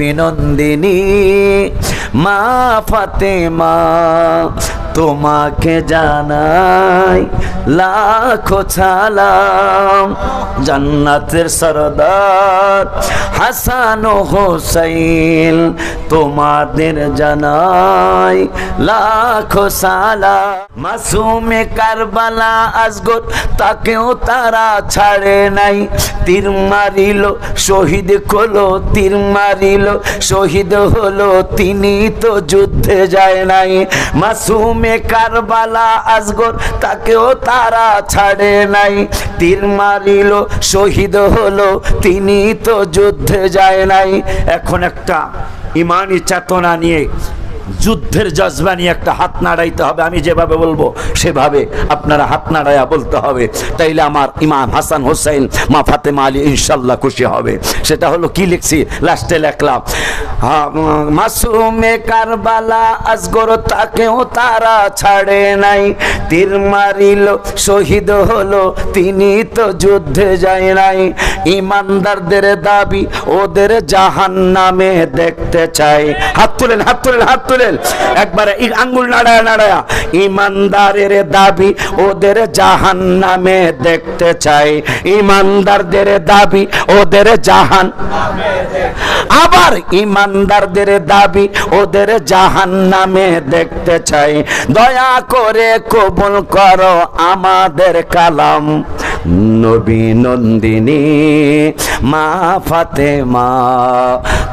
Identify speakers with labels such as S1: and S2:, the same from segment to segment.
S1: বিনন্দিনী মা ফাতেমা তোমাকে জানাই লাখো সালাম। জান্নাতের সরদার হাসান ও হোসেন তোমাদের জানাই লাখো সালাম। মাসুমে কারবালা আসগর তাকেও তারা ছাড়ে নাই। তীর মারিল শহীদ হলো, তীর মারিল শহীদ হলো, তিনি তো যুদ্ধে যায় নাই। মাসুমে কারবালা আসগর তাকেও তারা ছাড়ে নাই। তীর মারিল শহীদ হলো, তিনি তো যুদ্ধে যায় নাই। এখন একটা ইমানি চেতনা নিয়ে যুদ্ধের জজবা নিয়ে একটা হাত নাড়াইতে হবে। আমি যেভাবে বলবো সেভাবে আপনারা হাত নাড়াইয়া বলতে হবে, তাইলে আমার ইমাম হাসান হোসেন মা ফাতেমা আলী ইনশাল্লাহ খুশি হবে। সেটা হলো কি লিখছি, লাস্টে লিখলাম মাসুমে কারবালা আসগর তাকেও তারা ছাড়ে নাই। তীর মারিল শহীদ হলো, তিনি তো যুদ্ধে যায় নাই। ইমানদারদের দাবি ওদের জাহান্নামে দেখতে চাই। হাত তুলেন, হাত তুলেন, হাত তুলেন একবারে আঙ্গুল নাড়ায়া নাড়ায়া। ইমানদারের দাবি ওদের জাহান্নামে দেখতে চাই। ইমানদারদের দাবি ওদের জাহান্নামে, আবার ইমানদারদের দাবি ওদের জাহান্নামে দেখতে চাই। দয়া করে কবুল করো আমাদের কালাম। নবী নন্দিনী মা ফাতেমা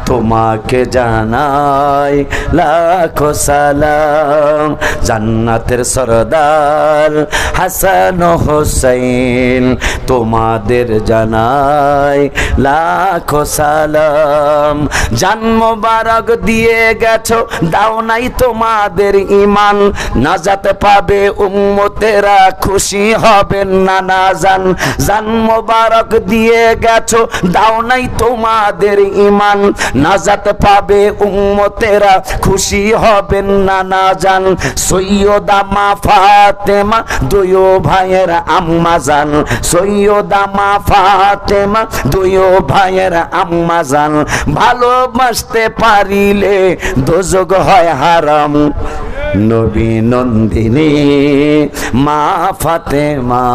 S1: তোমাকে জানাই লাখো সালাম। জান্নাতের সরদার হাসান হোসেন তোমাদের জানাই লাখো সালাম। জান মোবারক দিয়ে গেছো, দাও নাই তোমাদের ঈমান। নাজাত পাবে উম্মতেরা, খুশি হবেন নানা জান। জান মোবারক দিয়ে গেছো, দাও নাই তোমাদের ঈমান। নাজাত পাবে উম্মতেরা, খুশি হবেন নানা জান। সৈয়দা মা ফাতেমা দুই ভাইয়ের আম্মা জান। সৈয়দা মা ফাতেমা দুই ভাইয়ের আম্মা জান। ভালোবাসতে পারিলে দোজখ হয় হারাম। নবী নন্দিনী মা ফাতেমা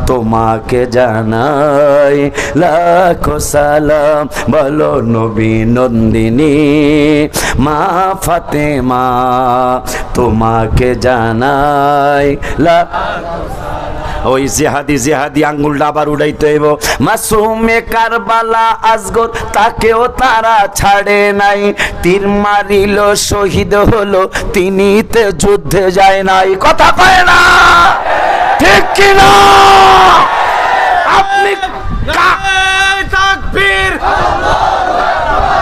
S1: তোমাকে জানাই লাখো সালাম। বলো নবী নন্দিনী মা ফাতেমা তোমাকে জানাই লাখো। ওই জেহাদি জেহাদি আঙ্গুলটা আবার উড়াইতে হইব। মাসুমে কারবালা আসগর তাকেও তারা ছাড়ে নাই। তীর মারিল শহীদ হলো, তিনি তে যুদ্ধে যায় নাই। কথা কয় না, ঠিক কিনা? আপনি তাকবীর,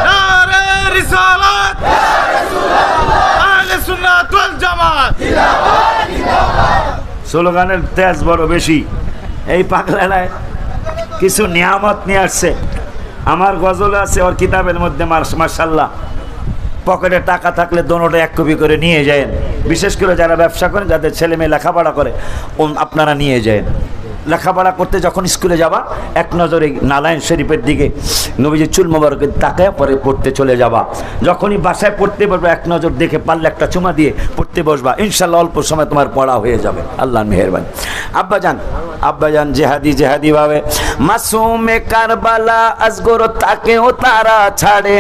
S1: নারে রিসালাত, আহলে সুন্নাত ওয়াল জামাত। স্লোগানের তেজ বড় বেশি। এই পাগলায় কিছু নিয়ামত নিয়ে আসছে। আমার গজল আছে ওর কিতাবের মধ্যে, মাশাআল্লাহ। পকেটে টাকা থাকলে দোনোটা এক কপি করে নিয়ে যায়। বিশেষ করে যারা ব্যবসা করেন, যাদের ছেলে মেয়ে লেখাপড়া করে, আপনারা নিয়ে যায়। লেখাপড়া করতে যখন স্কুলে যাবা, এক নজরে নালায়ন শরীফের দিকে নবীজি চুল মোবারকের তাকায় পরে পড়তে চলে যাবা। যখনই বাসায় পড়তে বসবা, এক নজর দেখে পারলে একটা চুমা দিয়ে পড়তে বসবা, ইনশাল্লাহ অল্প সময় তোমার পড়া হয়ে যাবে। আল্লাহর মেহেরবানি। আব্বাজান, আব্বাজান জেহাদি জেহাদি ভাবে মাসুমে কারবালা আসগর তাকেও তারা ছাড়ে